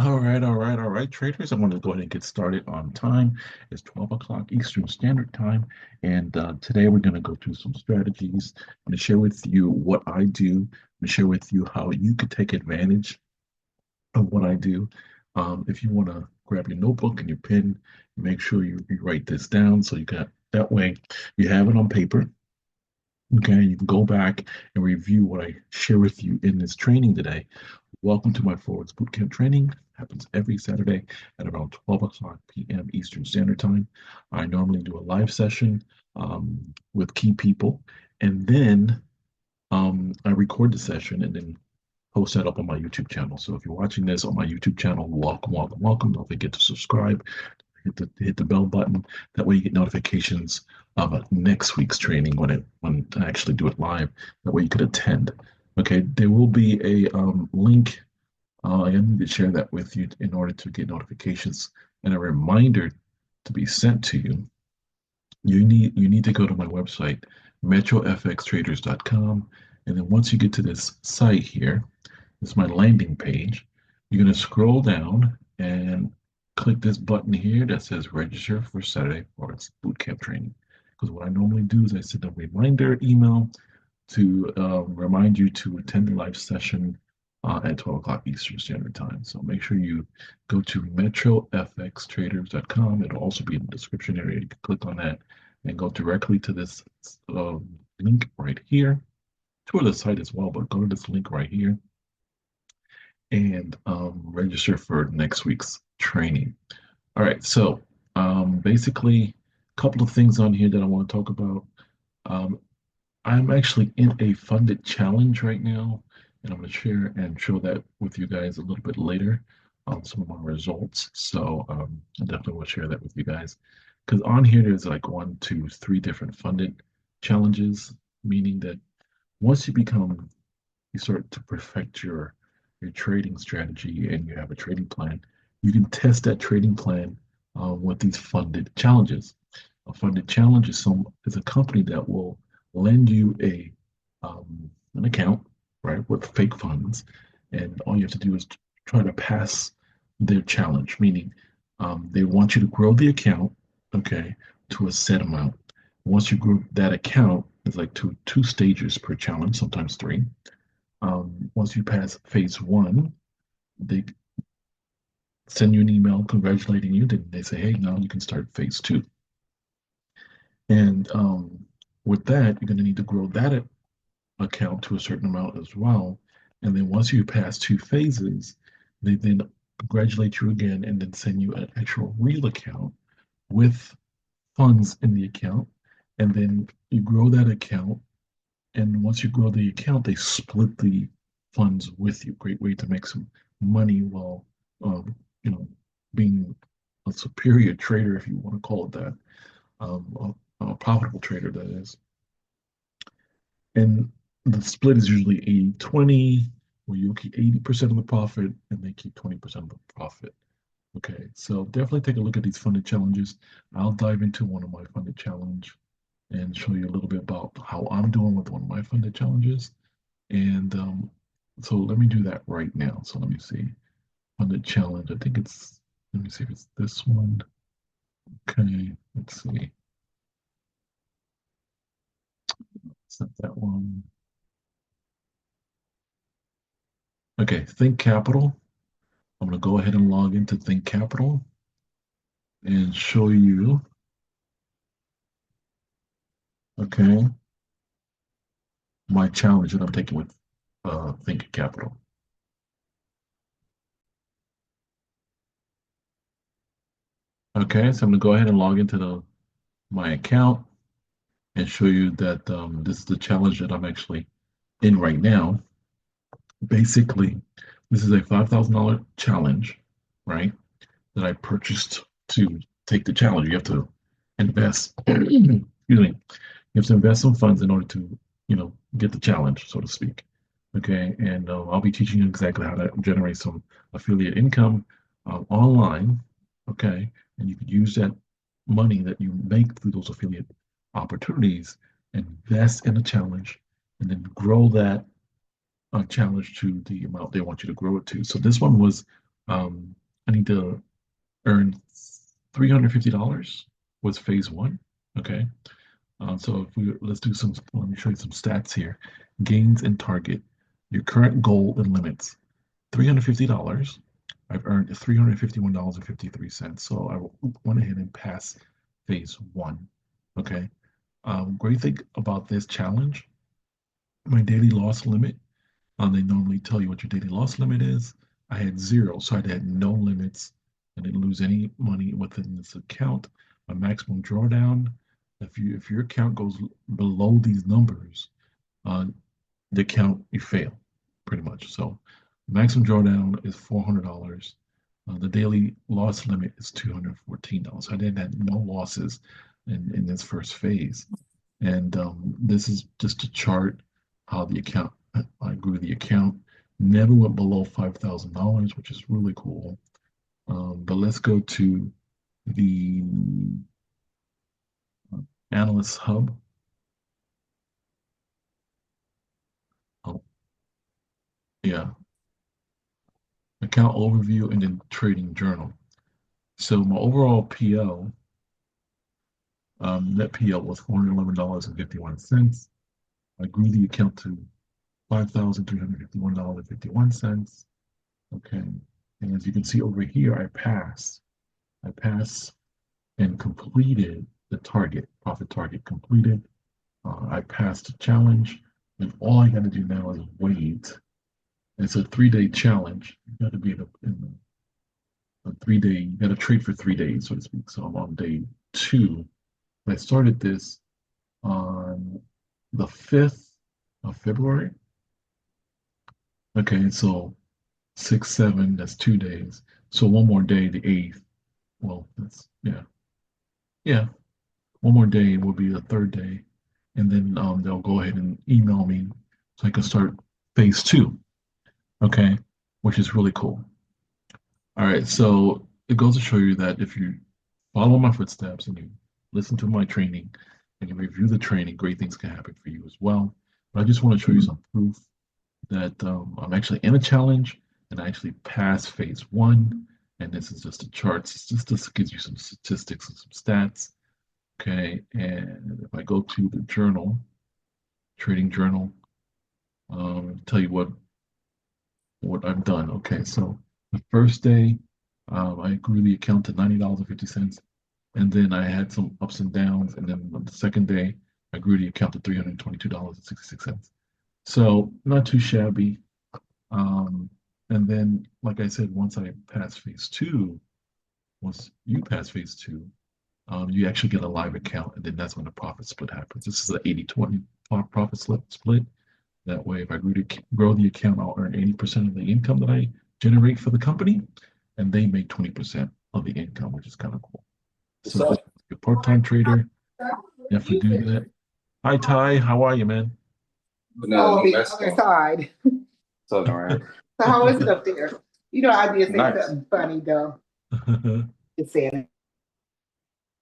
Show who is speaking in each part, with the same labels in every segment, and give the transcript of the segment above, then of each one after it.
Speaker 1: All right, traders. I'm going to go ahead and get started on time. It's 12 o'clock Eastern Standard Time, and today we're going to go through some strategies. I'm going to share with you what I do. I'm going to share with you how you could take advantage of what I do. If you want to grab your notebook and your pen, make sure you write this down so you got that way you have it on paper. Okay, you can go back and review what I share with you in this training today. Welcome to my Forex Bootcamp training. Happens every Saturday at around 12 o'clock p.m. Eastern Standard Time. I normally do a live session with key people, and then I record the session and then post that up on my YouTube channel. So if you're watching this on my YouTube channel, welcome, welcome, welcome. Don't forget to subscribe, hit the bell button. That way you get notifications of next week's training when I actually do it live. That way you could attend. Okay, there will be a link. I need to share that with you in order to get notifications and a reminder to be sent to you. You need to go to my website, metrofxtraders.com, and then once you get to this site here, this is my landing page. You're going to scroll down and click this button here that says register for Saturday Forex Bootcamp training. Because what I normally do is I send a reminder email to remind you to attend the live session at 12 o'clock Eastern Standard Time. So make sure you go to metrofxtraders.com. It'll also be in the description area. You can click on that and go directly to this link right here, to the site as well, but go to this link right here and register for next week's training. All right, so basically, a couple of things on here that I want to talk about. Um, I'm actually in a funded challenge right now, and I'm going to share and show that with you guys a little bit later on some of my results. So I definitely will share that with you guys because on here there's like one, two, three different funded challenges, meaning that once you start to perfect your trading strategy and you have a trading plan, you can test that trading plan with these funded challenges. A funded challenge is a company that will lend you an account, right, with fake funds, and all you have to do is try to pass their challenge, meaning they want you to grow the account, okay, to a set amount. Once you grow that account, it's like two stages per challenge, sometimes three. Once you pass phase one, they send you an email congratulating you. Then they say, hey, now you can start phase two. And with that, you're going to need to grow that account to a certain amount as well. And then once you pass two phases, they then congratulate you again and then send you an actual real account with funds in the account. And then you grow that account. And once you grow the account, they split the funds with you. Great way to make some money while, um, you know, being a superior trader, if you want to call it that, a profitable trader, that is. And the split is usually 80-20, where you keep 80% of the profit and they keep 20% of the profit. Okay, so definitely take a look at these funded challenges. I'll dive into one of my funded challenge and show you a little bit about how I'm doing with one of my funded challenges. And so let me do that right now. So let me see. Funded challenge. I think let me see if it's this one. Okay, let's see. It's not that one. Okay, Think Capital. I'm going to go ahead and log into Think Capital and show you, okay, my challenge that I'm taking with Think Capital. Okay, so I'm going to go ahead and log into my account and show you that this is the challenge that I'm actually in right now. Basically, this is a $5,000 challenge, right? That I purchased to take the challenge. You have to invest, excuse me, you have to invest some funds in order to, get the challenge, so to speak. Okay, and I'll be teaching you exactly how to generate some affiliate income online. Okay, and you can use that money that you make through those affiliate opportunities, invest in a challenge, and then grow that challenge to the amount they want you to grow it to. So this one was Um, I need to earn $350 was phase one. Okay. So if we let's do some, let me show you some stats here. Gains and target, your current goal and limits. $350. I've earned $351.53. So I went ahead and passed phase one. Okay. Great thing about this challenge, my daily loss limit. They normally tell you what your daily loss limit is. I had zero, so I had no limits. I didn't lose any money within this account. My maximum drawdown, if your account goes below these numbers, uh, the account you fail, pretty much. So maximum drawdown is $400. The daily loss limit is $214. So I didn't have no losses in this first phase. And this is just to chart how the account, I grew the account, never went below $5,000, which is really cool. But let's go to the Analyst Hub. Oh, yeah, account overview and then trading journal. So my overall PL, net PL was $411.51. I grew the account to $5,351.51. Okay. And as you can see over here, I passed and completed the target, profit target completed. I passed the challenge, and all I got to do now is wait. It's a 3-day challenge. You got to be in a 3-day, you got to trade for 3 days, so to speak. So I'm on day two. I started this on the 5th of February. Okay, so 6, 7, that's 2 days. So one more day, the 8th. Well, that's, yeah. Yeah, one more day will be the third day. And then they'll go ahead and email me so I can start phase two. Okay, which is really cool. All right, so it goes to show you that if you follow my footsteps and you listen to my training and you review the training, great things can happen for you as well. But I just want to show you some proof that I'm actually in a challenge and I actually passed phase one. And this is just a chart. It's just this gives you some statistics and some stats. Okay, and if I go to the journal, trading journal, tell you what I've done. Okay, so the first day, I grew the account to $90.50, and then I had some ups and downs, and then on the second day, I grew the account to $322.66. So not too shabby. Um, and then, like I said, once I pass phase two, once you pass phase two, you actually get a live account, and then that's when the profit split happens. This is an 80-20 profit split. That way, if I grow the account, I'll earn 80% of the income that I generate for the company, and they make 20% of the income, which is kind of cool. So if you're a part-time trader, definitely do that. Hi, Ty. How are you, man?
Speaker 2: No, the other side. So, right. So how is it up there? You know, I did say nice. Something funny though. Just saying it.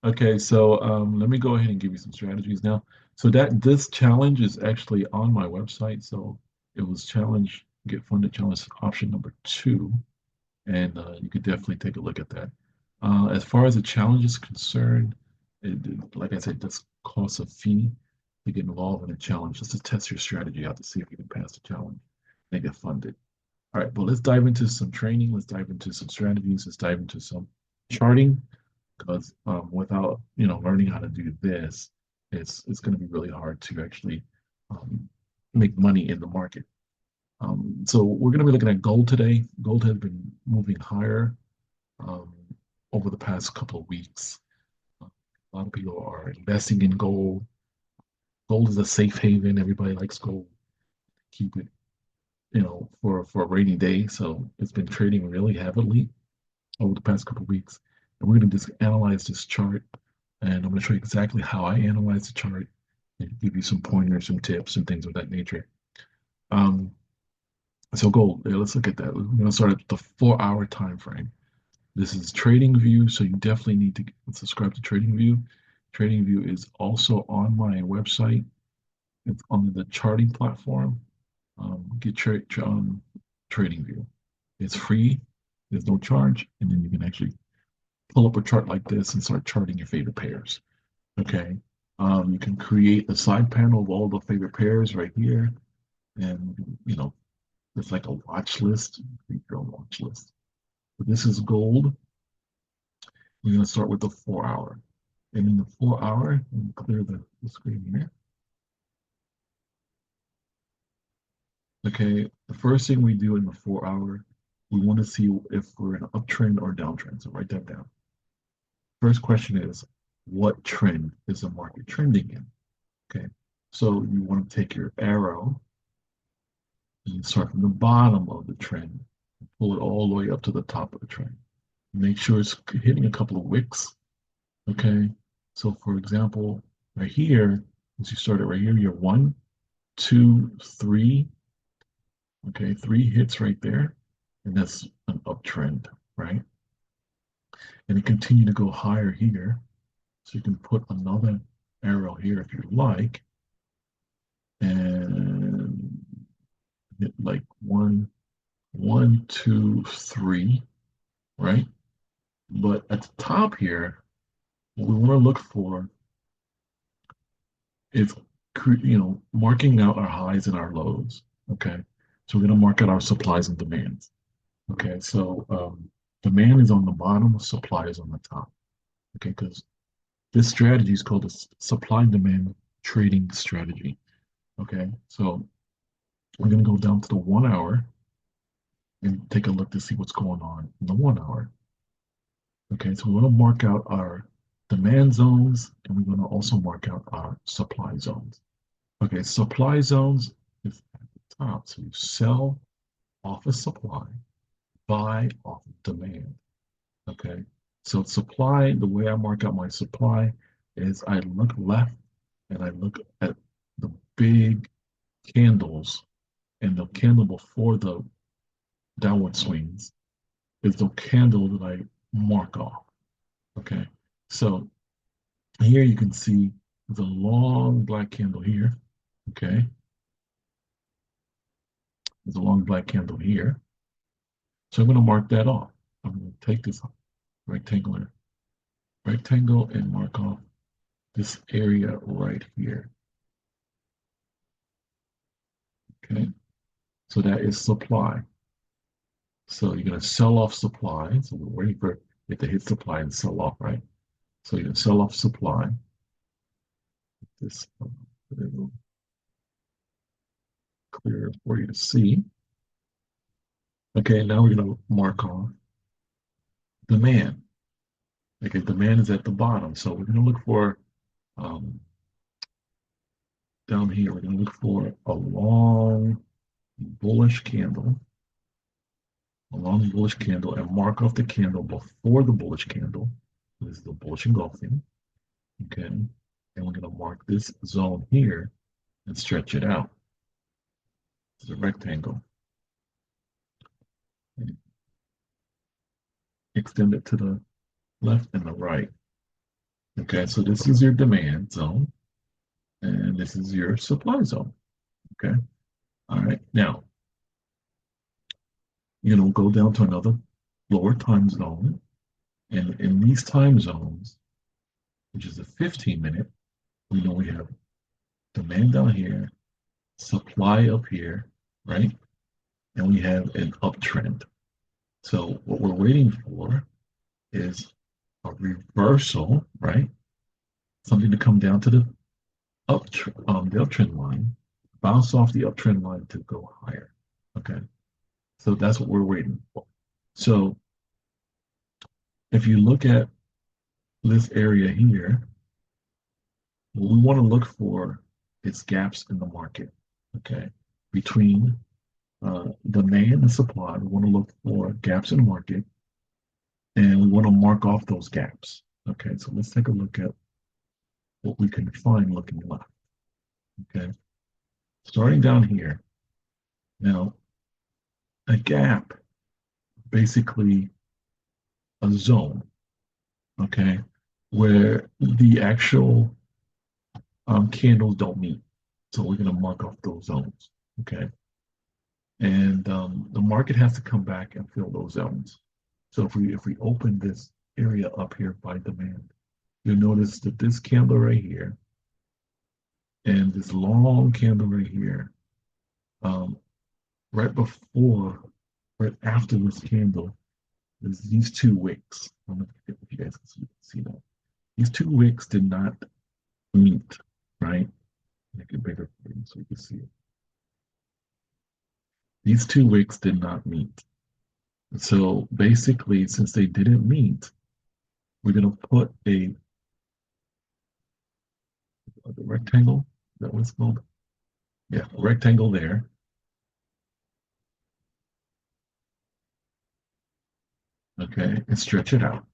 Speaker 1: Okay, so let me go ahead and give you some strategies now. So that this challenge is actually on my website. So it was challenge, get funded challenge option number 2. And you could definitely take a look at that. As far as the challenge is concerned, like I said, this costs a fee to get involved in a challenge just to test your strategy out to see if you can pass the challenge and get funded. All right, but let's dive into some training. Let's dive into some strategies. Let's dive into some charting because without learning how to do this, it's going to be really hard to actually make money in the market. So we're going to be looking at gold today. Gold has been moving higher um, over the past couple of weeks. A lot of people are investing in gold. Gold is a safe haven. Everybody likes gold. Keep it, for a rainy day. So it's been trading really heavily over the past couple of weeks. And we're going to just analyze this chart. And I'm going to show you exactly how I analyze the chart and give you some pointers, some tips, and things of that nature. So gold, let's look at that. We're going to start at the 4-hour time frame. This is Trading View, so you definitely need to subscribe to Trading View. Trading View is also on my website. It's on the charting platform. Get Trading View. It's free. There's no charge, and then you can actually pull up a chart like this and start charting your favorite pairs. Okay. You can create a side panel of all the favorite pairs right here, and it's like a watch list. Create your own watch list. But this is gold. We're going to start with the 4 hour. And in the 4 hour, clear the screen here. Okay, the first thing we do in the 4 hour, we want to see if we're in an uptrend or downtrend. So write that down. First question is, what trend is the market trending in? Okay, so you want to take your arrow and start from the bottom of the trend, and pull it all the way up to the top of the trend. Make sure it's hitting a couple of wicks. Okay, so for example, right here, as you started right here, you're 1, 2, 3. Okay, 3 hits right there, and that's an uptrend, right? And it continue to go higher here. So you can put another arrow here if you like, and hit like 1, 1, 2, 3, right? But at the top here, what we want to look for is marking out our highs and our lows. Okay, so we're going to mark out our supplies and demands. Okay, so demand is on the bottom, supply is on the top. Okay, because this strategy is called a supply and demand trading strategy. Okay, so we're going to go down to the 1 hour and take a look to see what's going on in the 1 hour. Okay, so we want to mark out our demand zones, and we're going to also mark out our supply zones. Okay, supply zones is at the top. So you sell off of supply, buy off of demand. Okay, so supply, the way I mark out my supply is I look left and I look at the big candles, and the candle before the downward swings is the candle that I mark off. Okay, so here you can see the long black candle here. Okay, there's a long black candle here. So I'm going to mark that off. I'm going to take this rectangle and mark off this area right here. Okay, so that is supply. So you're going to sell off supply. So we're waiting for it to hit supply and sell off, right? So you're going to sell off supply. This clear for you to see. Okay, now we're going to mark off demand. Okay, demand is at the bottom. So we're going to look for down here, we're going to look for a long bullish candle, and mark off the candle before the bullish candle. This is the bullish engulfing. Okay, and we're going to mark this zone here and stretch it out. It's a rectangle. And extend it to the left and the right. Okay, so this is your demand zone, and this is your supply zone. Okay, all right. Now, you're going to go down to another lower time zone, and in these time zones, which is a 15-minute, we know we have demand down here, supply up here, right? And we have an uptrend. So what we're waiting for is a reversal, right? Something to come down to the uptrend line, bounce off the uptrend line to go higher. Okay, so that's what we're waiting for. So if you look at this area here, what we want to look for is gaps in the market. Okay, between demand and supply, we want to look for gaps in the market, and we want to mark off those gaps. Okay, so let's take a look at what we can find looking left. Okay, starting down here. Now, a gap, basically a zone, okay, where the actual candles don't meet. So we're going to mark off those zones, okay? And the market has to come back and fill those zones. So if we open this area up here by demand, you'll notice that this candle right here and this long candle right here, um, right before, right after this candle, is these two wicks. I don't know if you guys can see that. These two wicks did not meet, right? Make it bigger for you so you can see it. These two wicks did not meet. So basically, since they didn't meet, we're going to put a rectangle. Is that what it's called? Yeah, a rectangle there. Okay, and stretch it out.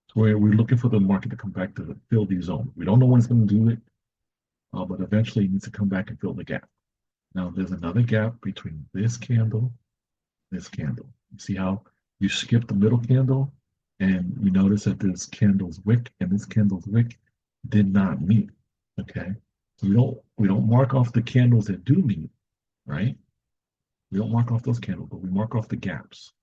Speaker 1: So we're looking for the market to come back to fill these zones. We don't know when it's going to do it, but eventually it needs to come back and fill the gap. Now there's another gap between this candle, this candle. You see how you skip the middle candle, and you notice that this candle's wick and this candle's wick did not meet. Okay, so we don't mark off the candles that do meet, right? We don't mark off those candles, but we mark off the gaps.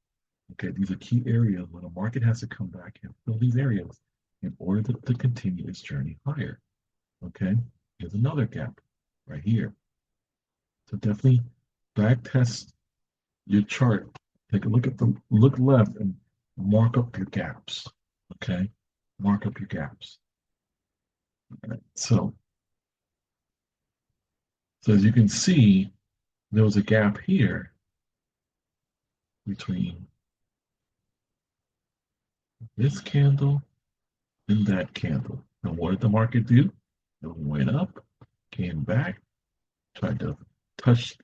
Speaker 1: Okay, these are key areas where the market has to come back and fill these areas in order to continue its journey higher. Okay, here's another gap right here. So definitely back test your chart. Take a look left and mark up your gaps. Okay, mark up your gaps. All right. So as you can see, there was a gap here between this candle and that candle. And what did the market do? It went up, came back, tried to touch,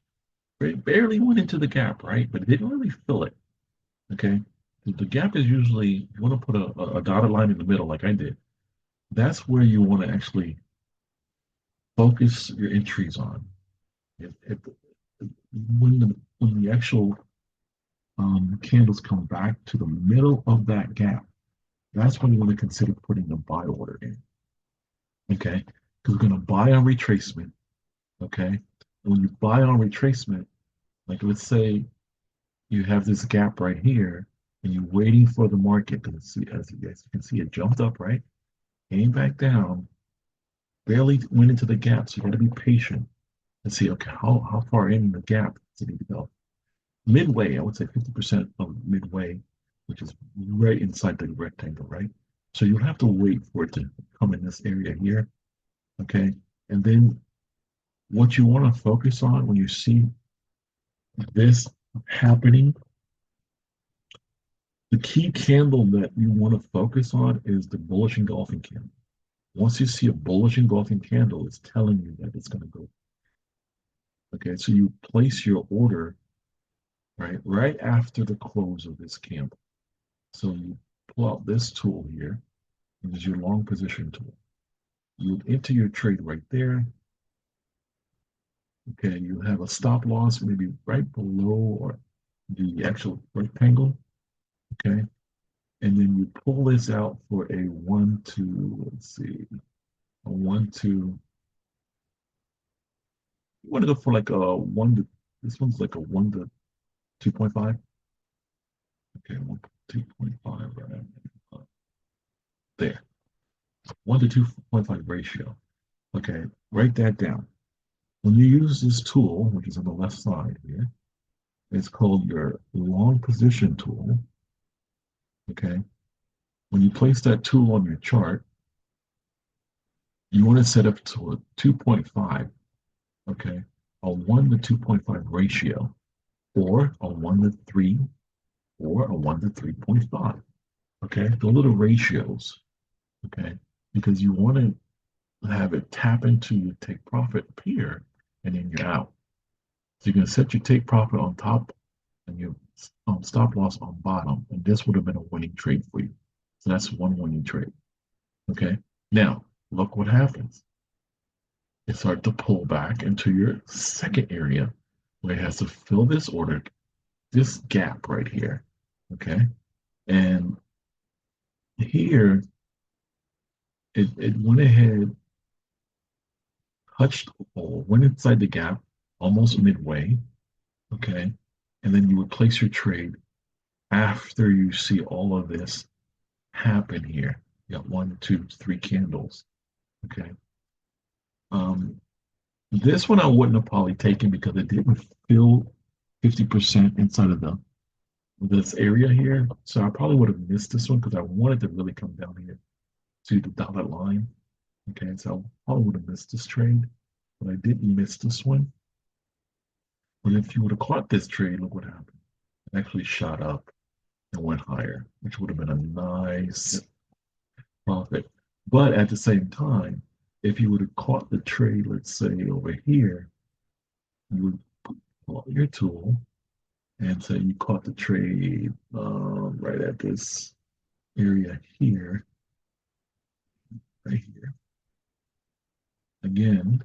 Speaker 1: barely went into the gap, right? But it didn't really fill it. Okay. The gap is usually, you want to put a dotted line in the middle, like I did. That's where you want to actually focus your entries on. When the actual candles come back to the middle of that gap, that's when you want to consider putting a buy order in. Okay. Because we're going to buy on retracement. Okay. And when you buy on retracement, like let's say you have this gap right here and you're waiting for the market to see, as you guys can see, it jumped up, right? Came back down, barely went into the gap. So you got to be patient and see, okay, how far in the gap does it need to go? Midway, I would say 50% of midway, which is right inside the rectangle, right? So you'll have to wait for it to come in this area here, okay? And then what you want to focus on when you see this happening, the key candle that you want to focus on is the bullish engulfing candle. Once you see a bullish engulfing candle, it's telling you that it's going to go. Okay, so you place your order right after the close of this candle. So you pull out this tool here, and is your long position tool. You enter your trade right there. Okay, you have a stop loss maybe right below or the actual rectangle. Okay, and then you pull this out for a 1 to, let's see, a 1 to, you want to go for like a 1 to, this one's like a 1 to 2.5. Okay, 1 to 2.5 right there. 1 to 2.5 ratio. Okay, write that down. When you use this tool, which is on the left side here, it's called your long position tool. Okay, when you place that tool on your chart, you want to set up to a 2.5, okay, a 1 to 2.5 ratio, or a 1 to 3, or a 1 to 3.5. Okay, those are the ratios. Okay, because you want to have it tap into your take profit here, and then you're out. So you're going to set your take profit on top and your stop loss on bottom, and this would have been a winning trade for you. So that's one winning trade. Okay, now look what happens. It starts to pull back into your second area where it has to fill this order, this gap right here. Okay, and here it went ahead, touched or went inside the gap almost midway. Okay, and then you would place your trade after you see all of this happen here. You got 1, 2, 3 candles. Okay. Um, this one I wouldn't have probably taken because it didn't fill 50% inside of this area here. So I probably would have missed this one because I wanted to really come down here to the dotted line. Okay, so I probably would have missed this trade, but I didn't miss this one. But if you would have caught this trade, look what happened. It actually shot up and went higher, which would have been a nice profit. But at the same time, if you would have caught the trade, let's say over here, you would pull out your tool and say you caught the trade right at this area here, right here. Again,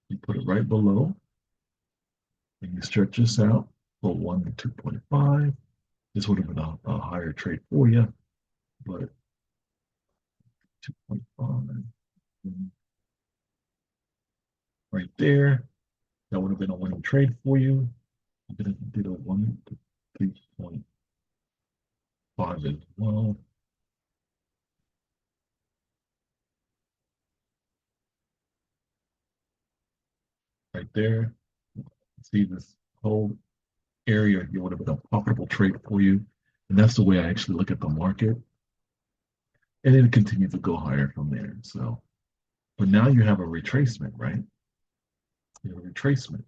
Speaker 1: you put it right below and you stretch this out for 1 to 2.5. This would have been a higher trade for you, but 2.5 right there. That would have been a winning trade for you. You could have did a 1 to 3.5 as well. Right there. See this whole area here would have been a profitable trade for you. And that's the way I actually look at the market. And it continues to go higher from there. So, but now you have a retracement, right? You have a retracement.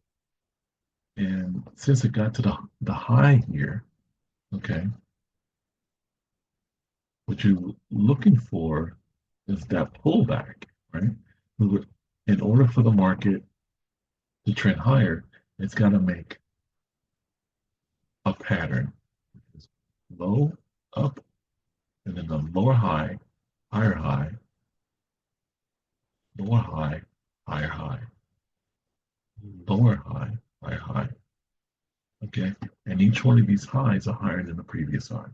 Speaker 1: And since it got to the high here, okay, what you're looking for is that pullback, right? In order for the market to trend higher, it's got to make a pattern. Low, up, and then the lower high, higher high, lower high, higher high, lower high, higher high. Okay, and each one of these highs are higher than the previous high.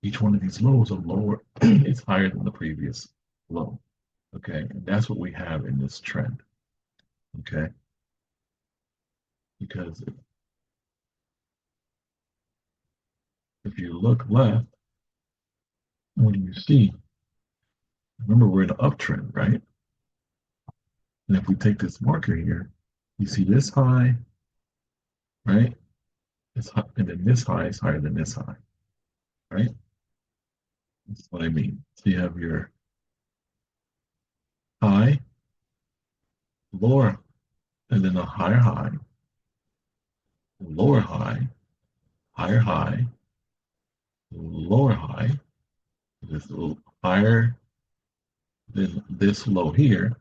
Speaker 1: Each one of these lows are lower, it's higher than the previous low. Okay, and that's what we have in this trend. Okay, because if you look left, what do you see? Remember, we're in an uptrend, right? And if we take this marker here, you see this high, right? It's high, and then this high is higher than this high, right? That's what I mean. So you have your high, lower, and then a higher high, lower high, higher high, lower high, this little higher than this low here,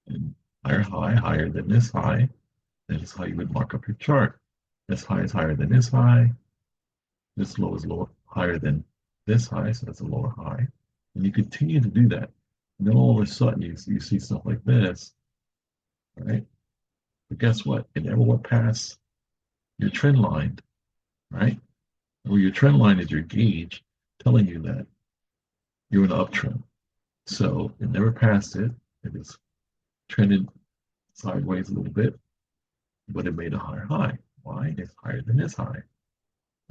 Speaker 1: and higher high, higher than this high. That is how you would mark up your chart. This high is higher than this high. This low is lower, higher than this high, so that's a lower high. And you continue to do that. And then all of a sudden you see stuff like this, right? But guess what? It never went past your trend line, right? Or your trend line is your gauge telling you that you're in an uptrend. So it never passed it. It just trended sideways a little bit, but it made a higher high. Why? It's higher than this high.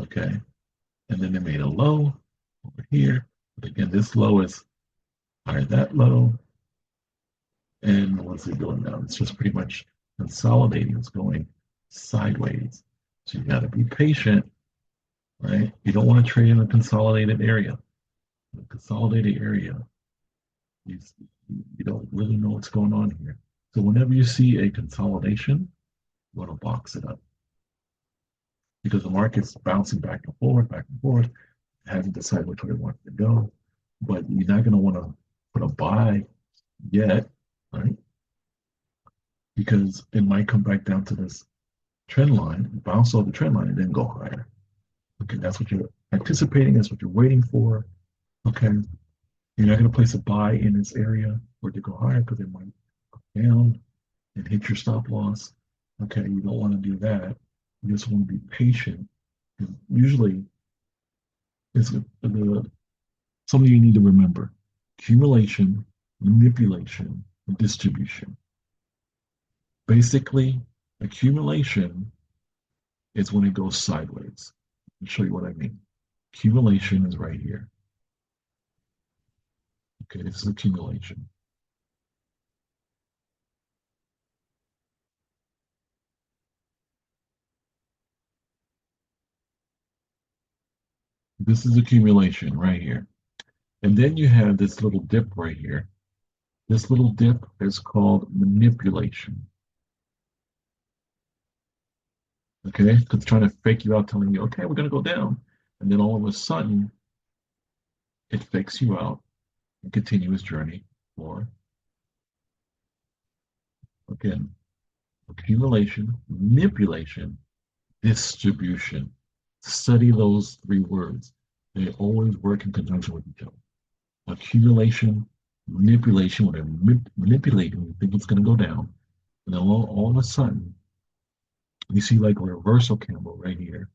Speaker 1: Okay. And then it made a low over here. But again, this low is higher than that low. And what's it doing now? It's just pretty much consolidating. It's going sideways. So you got to be patient, right? You don't want to trade in a consolidated area. The consolidated area, you, you don't really know what's going on here. So whenever you see a consolidation, you want to box it up. Because the market's bouncing back and forth, hasn't decided which way it wants to go. But you're not going to want to put a buy yet, right? Because it might come back down to this trend line, bounce off the trend line, and then go higher. Okay, that's what you're anticipating, that's what you're waiting for. Okay, you're not going to place a buy in this area for it to go higher because it might go down and hit your stop loss. Okay, you don't want to do that. You just want to be patient. Usually, it's something you need to remember: accumulation, manipulation, and distribution. Basically, accumulation is when it goes sideways. I'll show you what I mean. Accumulation is right here. Okay, this is accumulation. This is accumulation right here. And then you have this little dip right here. This little dip is called manipulation. Okay, because it's trying to fake you out, telling you, okay, we're going to go down. And then all of a sudden, it fakes you out and continues journey for, again, accumulation, manipulation, distribution. Study those three words. They always work in conjunction with each other. Accumulation, manipulation, when they're manipulating, you think it's going to go down. And then all of a sudden, you see like a reversal candle right here.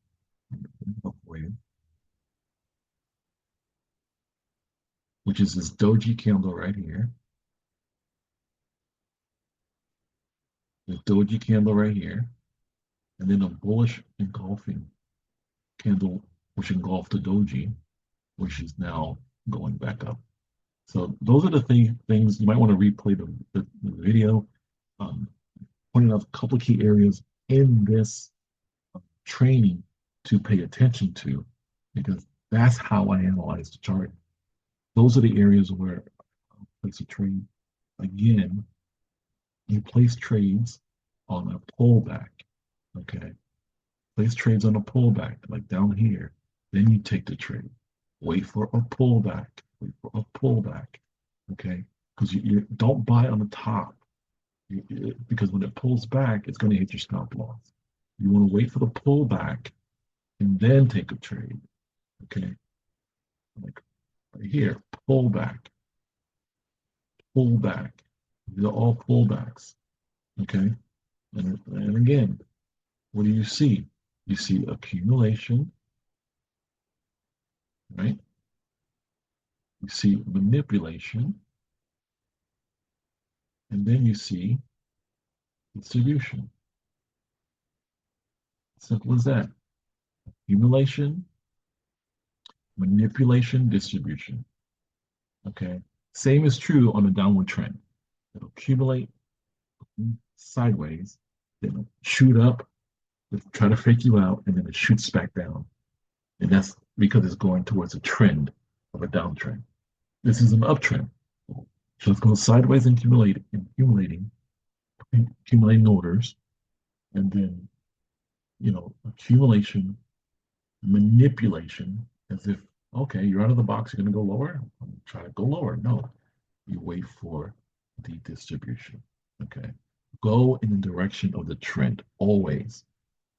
Speaker 1: Which is this doji candle right here. The doji candle right here. And then a bullish engulfing candle, which engulfed the doji, which is now going back up. So those are the things you might want to replay the video, um, pointing out a couple of key areas in this training to pay attention to, because that's how I analyze the chart. Those are the areas where I place a trade. Again, you place trades on a pullback. Okay. Place trades on a pullback, like down here. Then you take the trade. Wait for a pullback. Wait for a pullback. Okay. Because you don't buy on the top. Because when it pulls back, it's going to hit your stop loss. You want to wait for the pullback and then take a trade. Okay. Like right here, pullback, pullback. These are all pullbacks. Okay. And again, what do you see? You see accumulation, right? You see manipulation, and then you see distribution. Simple as that. Accumulation, manipulation, distribution. Okay. Same is true on a downward trend. It'll accumulate sideways, then it'll shoot up, try to fake you out, and then it shoots back down. And that's because it's going towards a trend of a downtrend. This is an uptrend. So it's going sideways and accumulating orders, and then, accumulation, manipulation, as if, okay, you're out of the box, you're going to go lower, I'm trying to go lower. No, you wait for the distribution. Okay. Go in the direction of the trend. Always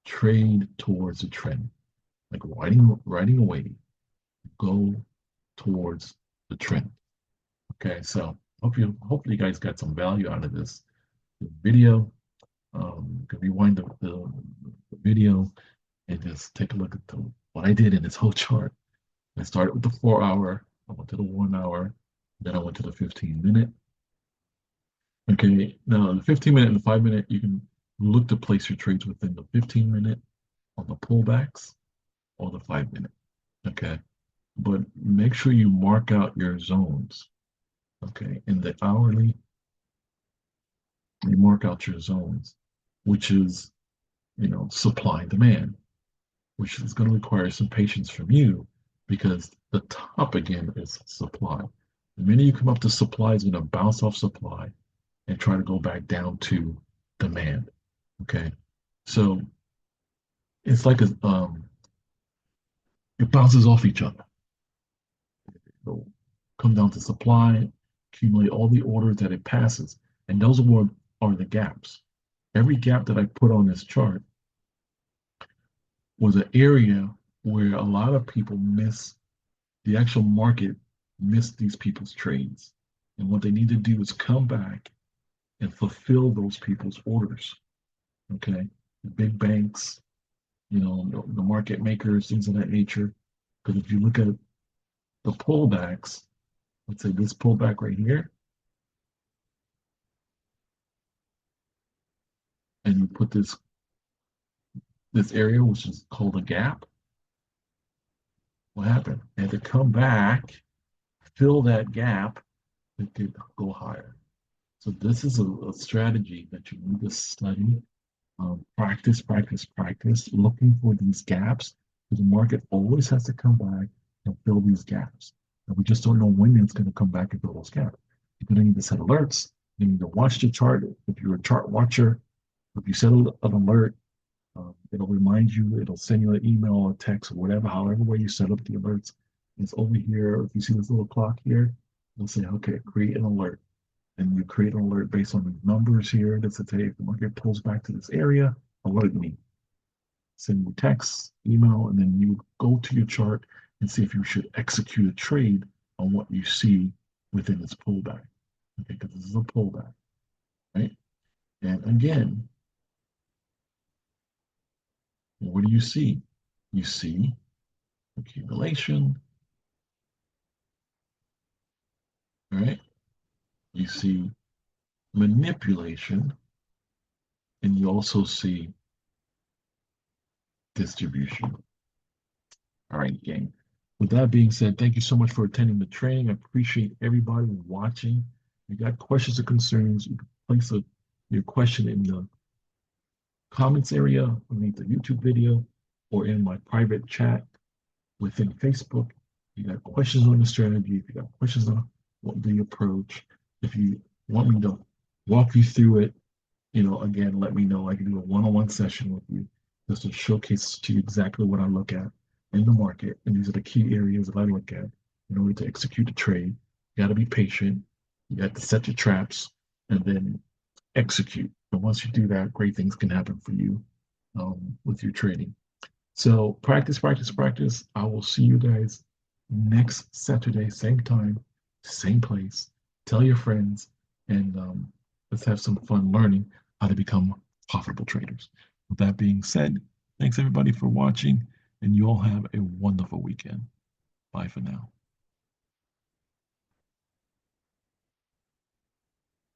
Speaker 1: trade towards the trend. Like riding a wave. Go towards the trend. Okay, so hopefully you guys got some value out of this video. You can rewind the video and just take a look at what I did in this whole chart. I started with the 4-hour, I went to the 1-hour, then I went to the 15-minute. Okay, now the 15-minute and the 5-minute, you can look to place your trades within the 15-minute on the pullbacks or the 5-minute. Okay, but make sure you mark out your zones. Okay, in the hourly, you mark out your zones, which is, supply and demand, which is going to require some patience from you because the top again is supply. The minute you come up to supply, is going to bounce off supply and try to go back down to demand. Okay, so it's like it bounces off each other. It'll come down to supply, accumulate all the orders that it passes, and those are the gaps. Every gap that I put on this chart was an area where a lot of people miss the actual market, miss these people's trades. And what they need to do is come back and fulfill those people's orders. Okay. The big banks, the market makers, things of that nature. Because if you look at the pullbacks, let's say this pullback right here, and you put this this area, which is called a gap. What happened? It had to come back, fill that gap, it could go higher. So this is a strategy that you need to study, practice, practice, practice, looking for these gaps. Because the market always has to come back and fill these gaps. And we just don't know when it's going to come back and fill those gaps. You're going to need to set alerts. You need to watch the chart. If you're a chart watcher, if you set an alert, it'll remind you, it'll send you an email or text or whatever, however way you set up the alerts. It's over here. If you see this little clock here, it'll say, okay, create an alert. And you create an alert based on the numbers here that says, hey, if the market pulls back to this area, alert me. Send you text, email, and then you go to your chart and see if you should execute a trade on what you see within this pullback. Okay, because this is a pullback, right? And again, what do you see? You see accumulation, right? You see manipulation, and you also see distribution. All right, gang. With that being said, thank you so much for attending the training. I appreciate everybody watching. If you got questions or concerns, you can place your question in the comments area underneath the YouTube video or in my private chat within Facebook. If you got questions on the strategy, if you got questions on what the approach, if you want me to walk you through it, again, let me know. I can do a one-on-one session with you just to showcase to you exactly what I look at in the market. And these are the key areas that I look at in order to execute the trade. You got to be patient. You got to set your traps and then execute. And once you do that, great things can happen for you with your trading. So practice, practice, practice. I will see you guys next Saturday, same time, same place. Tell your friends, and let's have some fun learning how to become profitable traders. With that being said, thanks everybody for watching, and you all have a wonderful weekend. Bye for now.